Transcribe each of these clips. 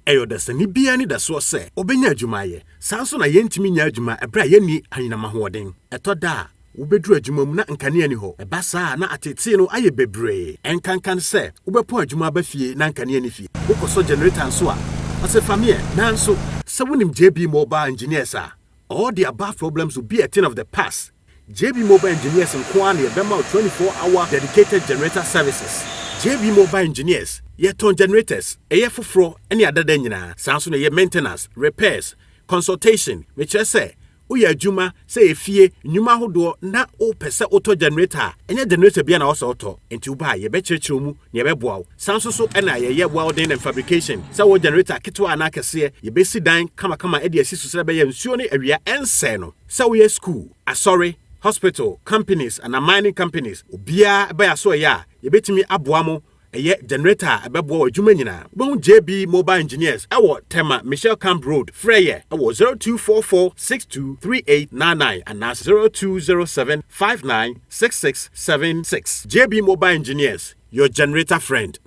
Eyo da sani bia ni da so se obenya adwuma ye sanso na yentimi nya adwuma ebra ye ni anyinama hoden etoda wobedru adwuma mu na nkane ani ho eba saa na atete no aye bebre enkankan se wobepo adwuma ba fie na nkane ani fie wokoso generator nso a ase famie nanso se wonim JB Mobile Engineers all the above problems will be a thing of the past. JB Mobile Engineers in Kwane ebema 24-hour dedicated generator services. JB Mobile Engineers yeton generators eye foforo ene adada nyina sanso na ye maintenance repairs consultation which say uya adwuma say efie nnwuma hodo na o pese auto generator enya generator bia na wo so auto enti wo ba ye be kirikiri mu na ye be boawo sanso so ena ye welding and fabrication say wo generator kitwa na kese ye be si dan kama e de asi susere be ye nsuo ne awia ense no say wo ye school sorry hospital companies and mining companies obia be aso ya ye betimi aboa mo eye generator abebo adwuma nyina bon JB Mobile Engineers ewo Tema Michelle Camp Road Freye ewo 0244623899 and 0207596676 JB Mobile Engineers, your generator friend.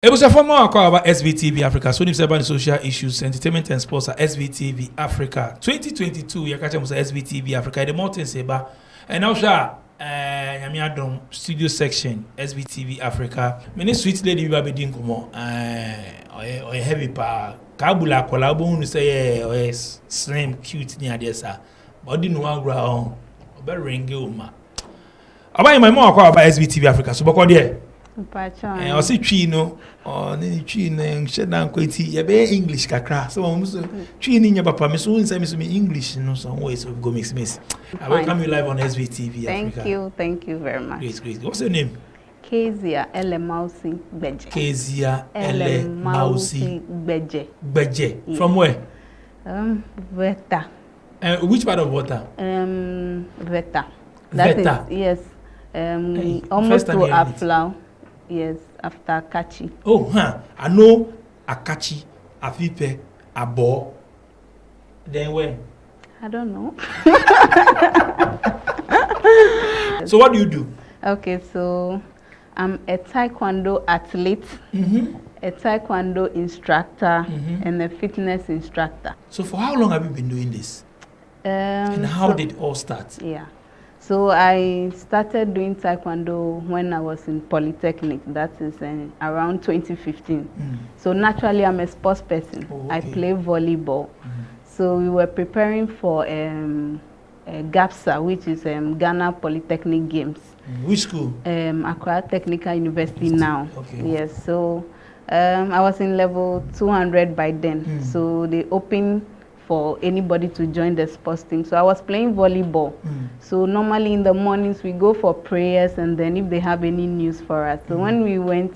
It was a former call about SVTV Africa. So, if about social issues, entertainment and sports at SVTV Africa 2022. You catch us at SVTV Africa. The mountain saber and now, Yamiadom studio section SVTV Africa. Many sweet lady we are being come or heavy pa kabula kolabo no say or slim cute near there sir. But didn't want ground. Better ring you ma. About my mom call about SVTV Africa. So, what there? I see Chino or Chin and Shedan Quinty, a very English cacra. So I'm Chin in your papa, Miss Wins, I miss me English in some ways of go mix. I welcome you live on SVTV Africa. Thank you very much. Great. What's your name? Kezia Ele Mausi Beje. Kezia Ele Mausi Beje. Beje. From where? Veta. Which part of water? Veta. Veta. Yes. Almost to Aflau. Yes, after Akachi. Oh, I know Akachi, Afipe, Abo. Then where? I don't know. So what do you do? Okay, so I'm a Taekwondo athlete, a Taekwondo instructor, and a fitness instructor. So for how long have you been doing this? And how did it all start? Yeah. So I started doing Taekwondo when I was in Polytechnic, that is around 2015. So naturally I'm a sports person. Oh, okay. I play volleyball. So we were preparing for GAPSA, which is Ghana Polytechnic Games. Which school? Accra Technical University now. Okay. Yes, so I was in level 200 by then. So they opened for anybody to join the sports team. So I was playing volleyball. So normally in the mornings we go for prayers and then if they have any news for us. So when we went,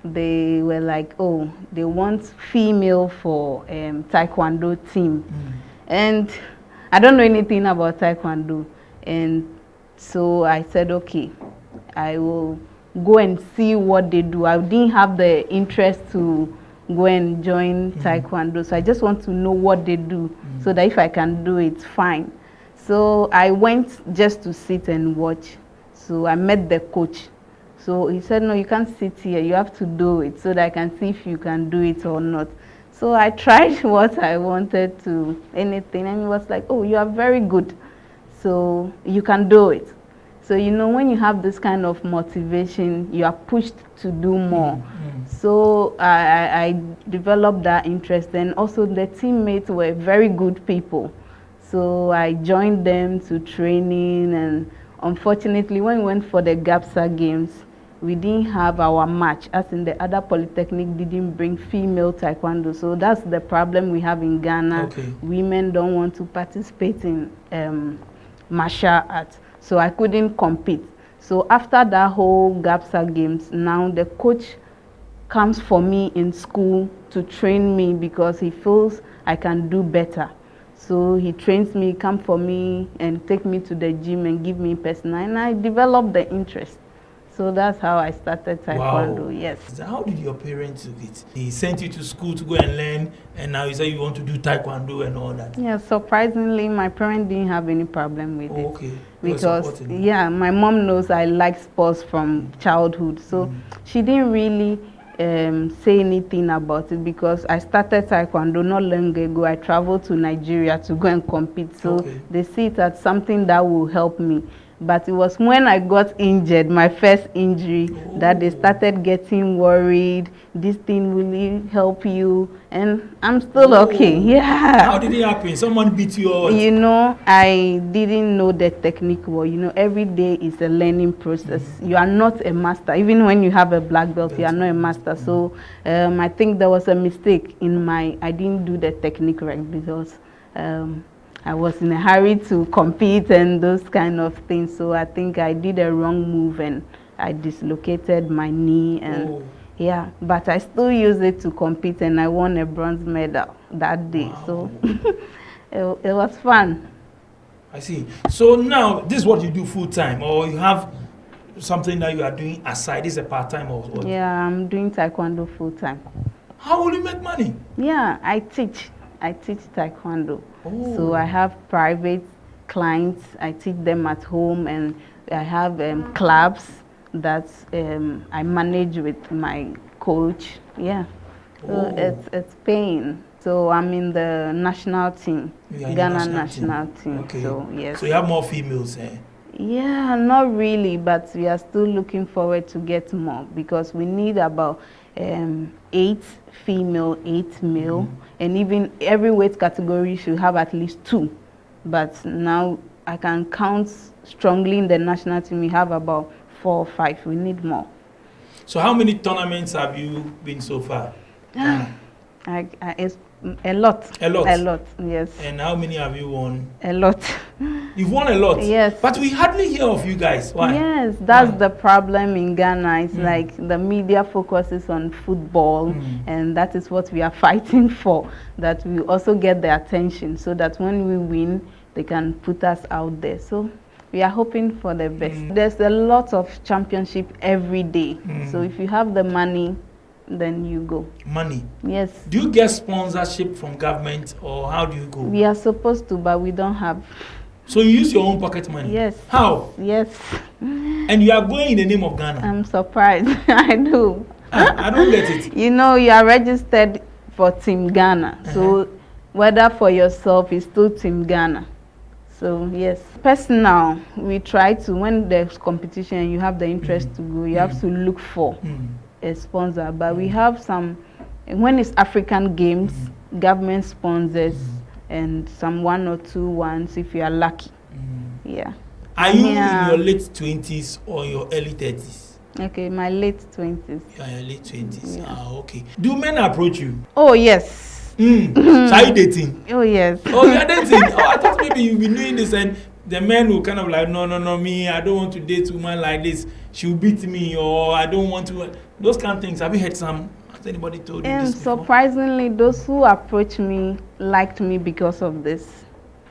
they were like, oh, they want female for Taekwondo team. And I don't know anything about Taekwondo. And so I said, okay, I will go and see what they do. I didn't have the interest to go and join Taekwondo. So I just want to know what they do so that if I can do it, fine. So I went just to sit and watch. So I met the coach. So he said, no, you can't sit here. You have to do it so that I can see if you can do it or not. So I tried what I wanted to, anything. And he was like, oh, you are very good. So you can do it. So, you know, when you have this kind of motivation, you are pushed to do more. So I developed that interest. And also the teammates were very good people. So I joined them to training. And unfortunately, when we went for the GAPSA games, we didn't have our match, as in the other polytechnic didn't bring female taekwondo. So that's the problem we have in Ghana. Okay. Women don't want to participate in martial arts. So I couldn't compete. So after that whole GAPSA games, now the coach comes for me in school to train me because he feels I can do better. So he trains me, come for me and take me to the gym and give me personal, and I developed the interest. So that's how I started Taekwondo. Wow. Yes. So how did your parents do it? They sent you to school to go and learn, and now you say you want to do Taekwondo and all that. Yeah, surprisingly, my parents didn't have any problem with it. Okay. They were Because supporting you. yeah, my mom knows I like sports from childhood, so she didn't really say anything about it, because I started Taekwondo not long ago. I traveled to Nigeria to go and compete, so they see it as something that will help me. But it was when I got injured, my first injury, that they started getting worried. This thing will help you, and I'm still okay. Yeah. How did it happen? Someone beat you or what? You know, I didn't know the technique well. You know, every day is a learning process. You are not a master. Even when you have a black belt, you are not a master. So I think there was a mistake in I didn't do the technique right, because I was in a hurry to compete and those kind of things. So I think I did a wrong move and I dislocated my knee. And yeah, but I still used it to compete, and I won a bronze medal that day. Wow. So it was fun. I see. So now this is what you do full time, or you have something that you are doing aside? This is a part time or what? Yeah, I'm doing Taekwondo full time. How will you make money? Yeah, I teach Taekwondo. So I have private clients. I teach them at home, and I have clubs that I manage with my coach. Yeah, so it's paying. So I'm in the national team, Ghana national team. Okay. So yes. So you have more females, eh? Yeah, not really, but we are still looking forward to get more, because we need about 8 female, 8 male, and even every weight category should have at least 2. But now I can count strongly in the national team. We have about 4 or 5. We need more. So how many tournaments have you been so far? It's a lot. A lot? A lot, yes. And how many have you won? A lot. You've won a lot? Yes. But we hardly hear of you guys. Why? Yes, that's the problem in Ghana. It's like the media focuses on football, and that is what we are fighting for, that we also get the attention, so that when we win, they can put us out there. So we are hoping for the best. There's a lot of championship every day. So if you have the money, then you go. Money? Yes. Do you get sponsorship from government, or how do you go? We are supposed to, but we don't have. So you use your own pocket money? Yes. How? Yes. And you are going in the name of Ghana? I'm surprised. I do. I don't get it. You know, you are registered for Team Ghana. So whether for yourself, it's still Team Ghana. So yes. Personal, we try to, when there's competition and you have the interest to go, you have to look for a sponsor. But we have some, when it's African games, government sponsors, and some 1 or 2 ones if you are lucky. Yeah. Are you in your late 20s or your early 30s? Okay, my late 20s. You are in your late 20s. Yeah. Ah, okay. Do men approach you? Oh yes. So are you dating? Oh yes. Oh, you are dating? Oh, I thought maybe you've been doing this and the men will kind of like, no, me, I don't want to date a woman like this. She'll beat me, or I don't want to. Those kind of things. Have you heard some? Has anybody told you this before? Surprisingly, those who approached me liked me because of this.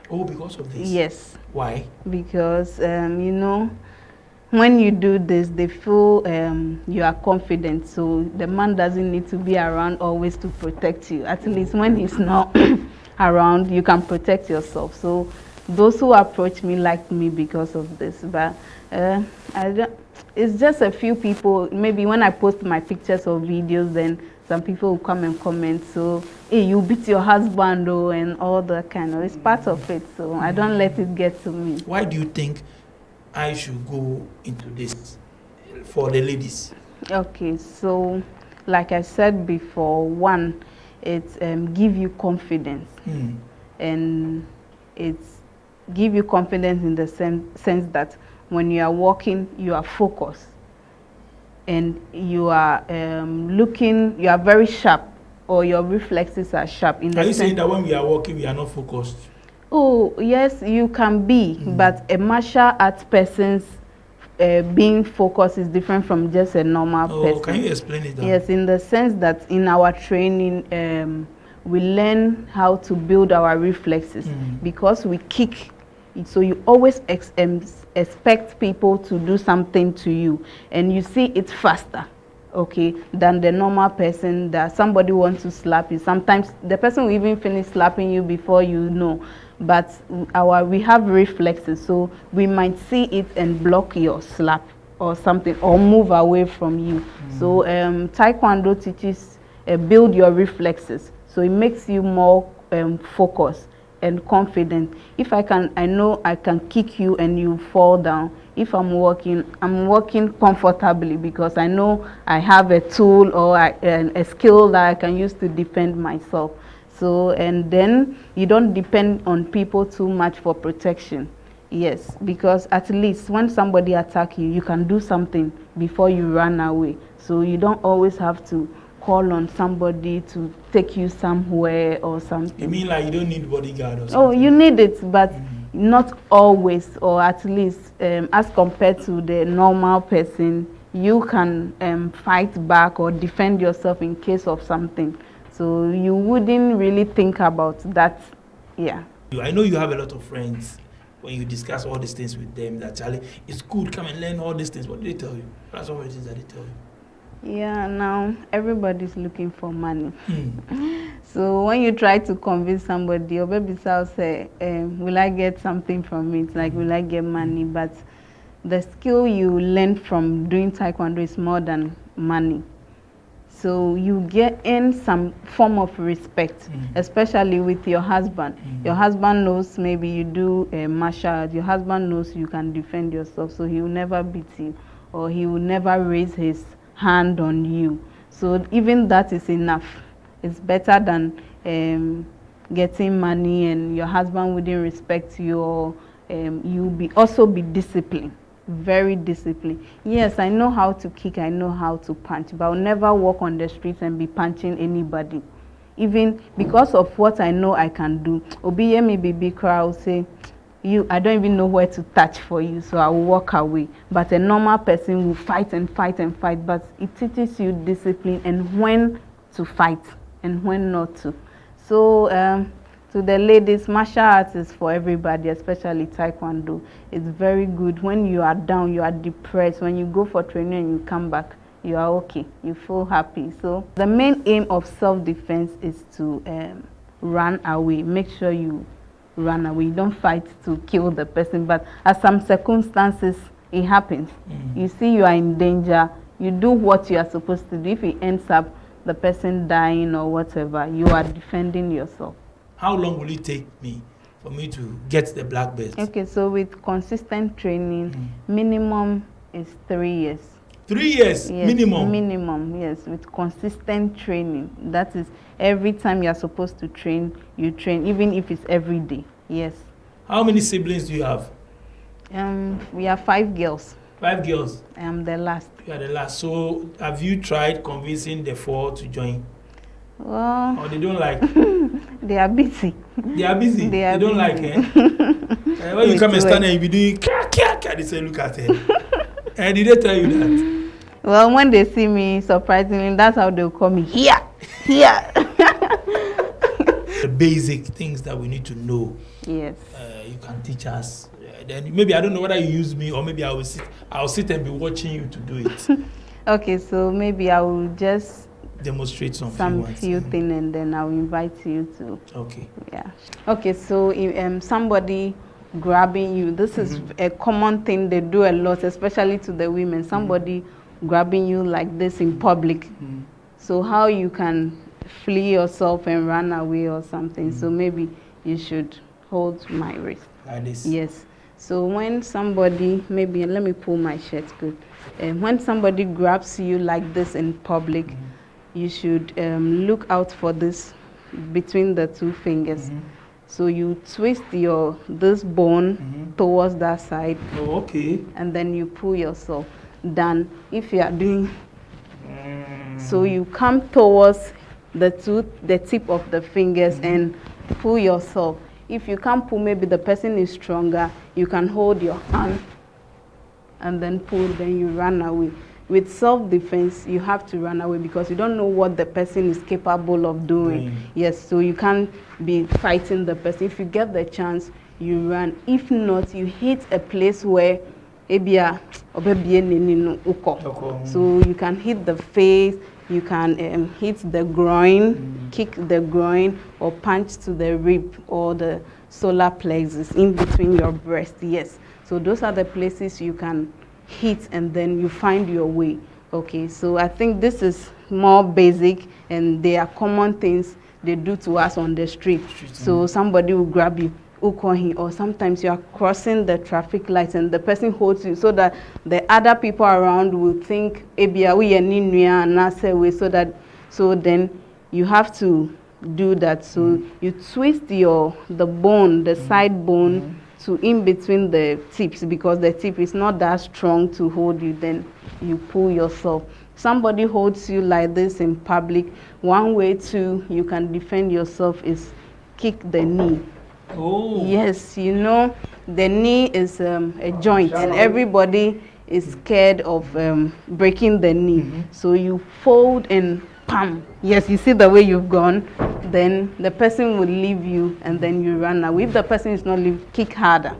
Oh, because of this? Yes. Why? Because, you know, when you do this, they feel you are confident. So the man doesn't need to be around always to protect you. At least when he's not around, you can protect yourself. So those who approach me liked me because of this. But it's just a few people. Maybe when I post my pictures or videos, then some people will come and comment. So, hey, you beat your husband, oh, and all that kind of. It's part of it. So I don't let it get to me. Why do you think I should go into this for the ladies? Okay, so like I said before, one, it's give you confidence, and it's give you confidence in the sense that when you are walking, you are focused, and you are looking, you are very sharp, or your reflexes are sharp. Are you saying that when we are walking, we are not focused? Oh, yes, you can be, but a martial arts person's being focused is different from just a normal person. Can you explain it? Yes, in the sense that in our training, we learn how to build our reflexes, because we kick So you always expect people to do something to you, and you see it faster, okay, than the normal person. That somebody wants to slap you, sometimes the person will even finish slapping you before you know. But we have reflexes, so we might see it and block your slap or something, or move away from you. So Taekwondo teaches build your reflexes, so it makes you more focused and confident. If I know I can kick you and you fall down. If I'm walking comfortably because I know I have a tool or a skill that I can use to defend myself. So, and then you don't depend on people too much for protection. Yes, because at least when somebody attacks you, you can do something before you run away. So you don't always have to call on somebody to take you somewhere or something. You mean like you don't need bodyguard or something? Oh, you need it, but not always, or at least as compared to the normal person, you can fight back or defend yourself in case of something. So you wouldn't really think about that. Yeah. I know you have a lot of friends. When you discuss all these things with them, that Charlie, it's good, come and learn all these things. What do they tell you? What are some of the things that they tell you? Yeah, now everybody's looking for money. So when you try to convince somebody, your baby will say, will I get something from it? Like, will I get money? But the skill you learn from doing Taekwondo is more than money. So you get in some form of respect, especially with your husband. Your husband knows maybe you do martial arts. Your husband knows you can defend yourself, so he will never beat you, or he will never raise his hand on you. So even that is enough. It's better than getting money and your husband wouldn't respect you, or you also be disciplined. Very disciplined. Yes, I know how to kick, I know how to punch, but I'll never walk on the streets and be punching anybody. Even because of what I know I can do. Obiye me baby cry, will say, I don't even know where to touch for you, so I will walk away. But a normal person will fight and fight and fight, but it teaches you discipline and when to fight and when not to. So to the ladies, martial arts is for everybody, especially Taekwondo. It's very good. When you are down, you are depressed. When you go for training and you come back, you are okay. You feel happy. So the main aim of self-defense is to run away. Make sure you run away. You don't fight to kill the person, but at some circumstances, it happens. You see you are in danger. You do what you are supposed to do. If it ends up the person dying or whatever, you are defending yourself. How long will it take for me to get the black belt? Okay, so with consistent training, minimum is 3 years. 3 years, yes, minimum? Minimum, yes, with consistent training. That is, every time you are supposed to train, you train, even if it's every day, yes. How many siblings do you have? We have 5 girls. 5 girls? I am the last. You are the last. So have you tried convincing the 4 to join? Well, or they don't like? They are busy. They are busy? They don't like it? When you come and stand there, you be doing they say, look at it. And did they tell you that? Well, when they see me, surprisingly, that's how they'll call me. Here. The basic things that we need to know. Yes. You can teach us. Then maybe I don't know whether you use me or maybe I'll sit and be watching you to do it. Okay, so maybe I will just demonstrate some few things and then I'll invite you to. Okay. Yeah. Okay, so if somebody grabbing you, this is a common thing they do a lot, especially to the women. Somebody grabbing you like this in public. So how you can flee yourself and run away or something. So maybe you should hold my wrist. Like this? Yes. So when somebody, maybe let me pull my shirt good. When somebody grabs you like this in public, you should look out for this between the 2 fingers. So you twist this bone towards that side. Oh, okay. And then you pull yourself down. If you are doing, so you come towards the tip of the fingers and pull yourself. If you can't pull, maybe the person is stronger, you can hold your hand and then pull, then you run away. With self-defense, you have to run away because you don't know what the person is capable of doing. Yes, so you can't be fighting the person. If you get the chance, you run. If not, you hit a place where ebia obebie neni no uko. So you can hit the face, you can hit the groin, kick the groin, or punch to the rib or the solar plexus in between your breast. Yes. So those are the places you can hit, and then you find your way. Okay. So I think this is more basic, and they are common things they do to us on the street. So somebody will grab you, or sometimes you are crossing the traffic lights and the person holds you so that the other people around will think so then you have to do that. So you twist the bone, the side bone to in between the tips, because the tip is not that strong to hold you. Then you pull yourself. Somebody holds you like this in public. One way you can defend yourself is kick the knee. Oh. Yes, you know, the knee is a joint, and everybody is scared of breaking the knee. So you fold and pam. Yes, you see the way you've gone. Then the person will leave you, and then you run away. If the person is not leave, kick harder.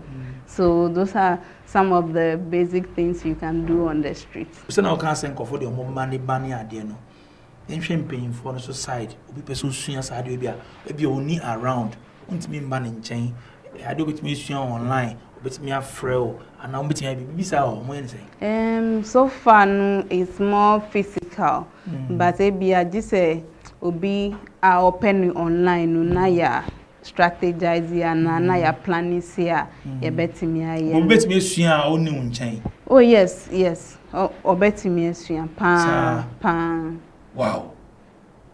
So those are some of the basic things you can do on the streets. So now can send for the money banny idea no. In champagne for the society, we pursue senior side maybe only around. Me banning chain. I do with me online, but me a frail, and now betting I be bisa or Wednesday. So far it's more physical, but maybe I just say obi are open online na ya strategize ya na ya planning here. You bet me I. Bet me sua only unchain. Oh yes. O bet me sua pan. Wow.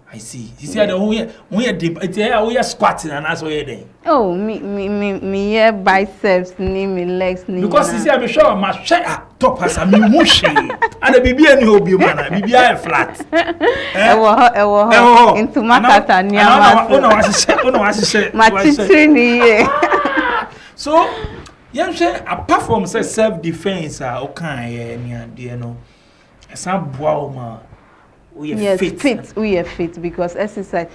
I see. You see, we are deep. We are squatting and that's why they. Oh, me yeah, biceps, knee, me legs, knee. Because you see, I'm sure my share top has a mushy, and the baby and you be man, baby are flat. Into my kata near my So, young share apart from say self-defense, okay, near no, some bow. We are fit. We are fit because exercise.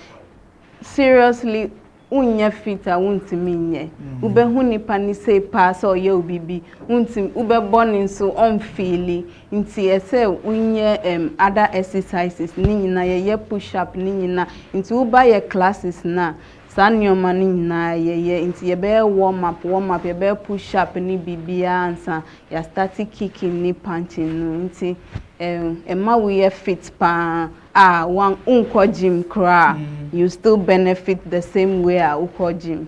Seriously, unye fit a won't mean ube huni pani say pass or ye bibi untim ube born so unfeely inti ese unye other exercises ni na ye push up ni na inti uba ye classes na san your money na ye inti ye be warm up ye be push up ni bibia ansa ya start kicking ni punching inti Emma we fit pa one unko gym cra you still benefit the same way a unko gym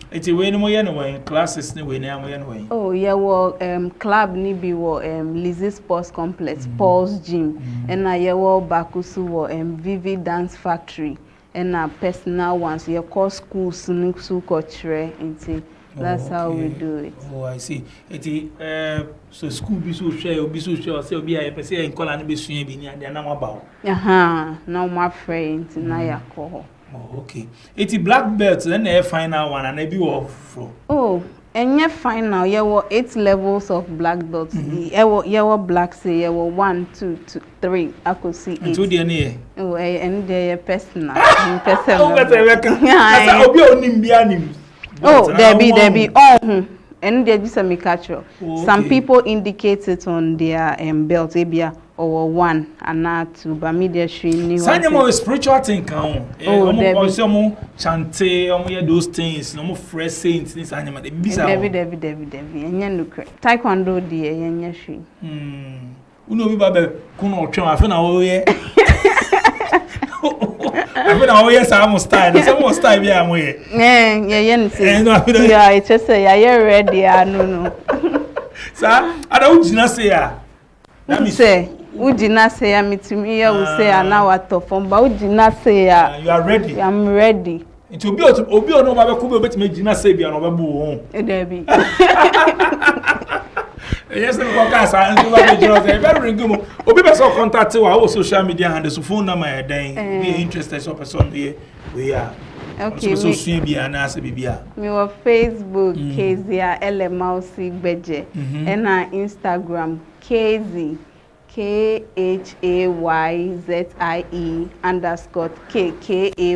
it's way no more classes ni we na mo oh yeah well club ni bi wo Lizzie Sports Complex Paul's Gym and na yeah well Bakusu wo Vivi Dance Factory and na personal ones your course schools ni su culture into. That's how we do it. Oh, I see. So school be so share, say obi a person in call and be suen bi ni ade na mabao. Now my friend na ya call. Oh, okay. It's black belt then the final one and be off. Oh, and your final you were 8 levels of black belts. You were black say you were 1 2 3 I could see 8. Into the near. Oh, and the personal. Oh, that's obi onim bi anim. Oh, there be. Oh, and they just a catch. Some people indicate it on their belt, ebia or 1 and not 2, but me they show you. Some spiritual thing count. Oh, some chante, those things. No more fresh saints. This animal. Debbie. And Taekwondo dear, and she. Uno we babe kuno twa afa na wo ye. Afa na wo ye some style bi am ye. Yeah, it's just say you ready no. Sir, ada ujina say ya. That means say ujina say ya mitimi ya we say na wato from ba ujina say ya. You are ready. I'm ready. It will be obi ono ba be ku be betime ujina say bia no ba bu ho. Debbie. Yes, we go cast and do what we just very ring go. Obi be so contact our social media handles, phone number then be interested so person here we are. Okay. So soon be an answer bibia. Me on Facebook Kezia Elemausi Beje and on Instagram KHAYZIE_K KAY.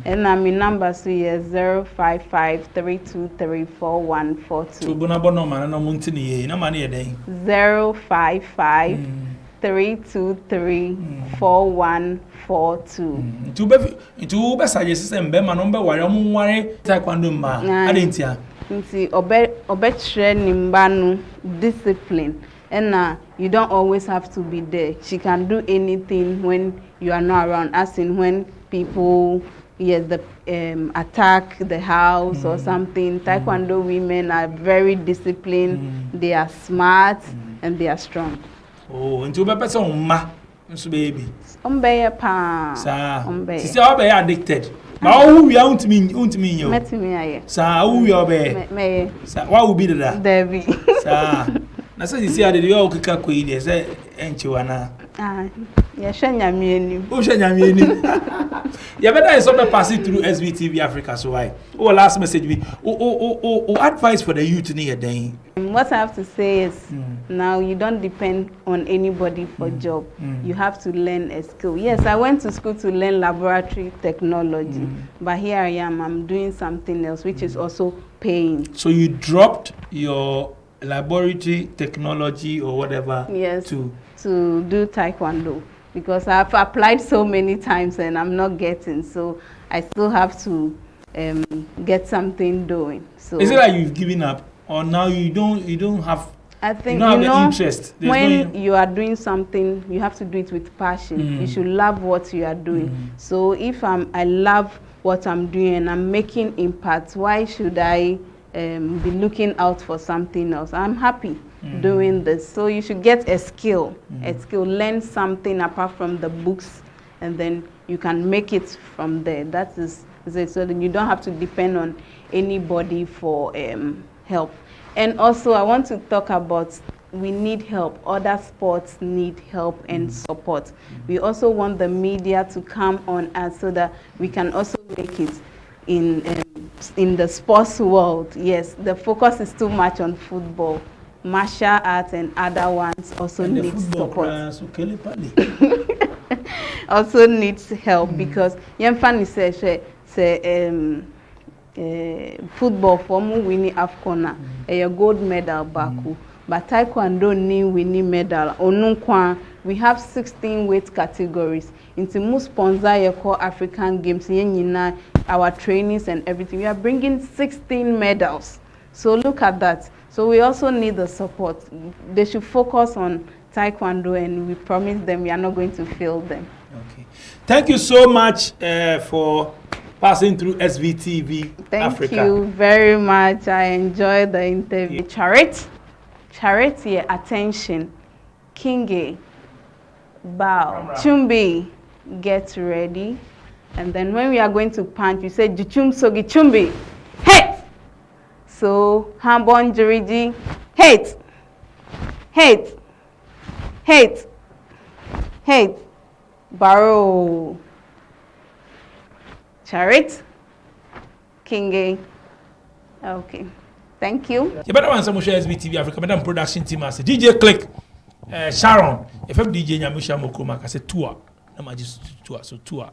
And my number so is 055-323-4142. So bona bono man no muntini ye na mane ye den. 055-323-4142. Ntu be suggest say mbe ma no mbe ware omo ware taekwondo ma adentia. Nti obe training banu discipline. And you don't always have to be there. She can do anything when you are not around. As in when people, attack the house or something. Taekwondo women are very disciplined. They are smart and they are strong. Oh, into be person ma, nso baby. Ombeye pa. Sa. Ombeye. Sisi obe addicted. Ma who we untimi yo. Metimi aye. Sa who we obe. Me. Sa what will be the Debbie. Sa. Na say sisi ade yo okika kwei dey say enchiwana. Ya nyame anim. O nyame anim. You better is something passing through SBTV Africa so why? Oh, last message be advice for the youth near then. What I have to say is now you don't depend on anybody for job. You have to learn a skill. Yes, I went to school to learn laboratory technology, but here I am. I'm doing something else, which is also paying. So you dropped your laboratory technology or whatever? Yes. To do Taekwondo. Because I've applied so many times and I'm not getting, so I still have to get something doing. So is it like you've given up, or now you don't have? I think you don't have the interest. When you are doing something, you have to do it with passion. You should love what you are doing. So if I love what I'm doing and I'm making impact, why should I be looking out for something else? I'm happy doing this. So you should get a skill, learn something apart from the books, and then you can make it from there. That is it. So then you don't have to depend on anybody for help. And also I want to talk about we need help. Other sports need help and support. We also want the media to come on us so that we can also make it in the sports world. Yes, the focus is too much on football. Martial arts and other ones also need support. Also needs help because Yemfani say football for mu winning AFCON a gold medal baku, but Taekwondo ni winning medal onunkwa. We have 16 weight categories. Into most sponsor your African Games, our trainings and everything. We are bringing 16 medals. So look at that. So we also need the support. They should focus on Taekwondo, and we promise them we are not going to fail them. Okay. Thank you so much for passing through SVTV Africa. Thank you very much. I enjoyed the interview. Charity, attention. Kinge, bow. Chumbi, get ready. And then when we are going to punch, you say Juchum Sogi Chumbi. Hey! So, Hambon Jiriji, hate, Barrow, Charit, Kinge. Okay, thank you. You better want some share SBTV Africa, Madam Production Team as DJ Click, Sharon, if I'm DJ Nyamusha Mokoma, I said tour, no, just tour, so tour.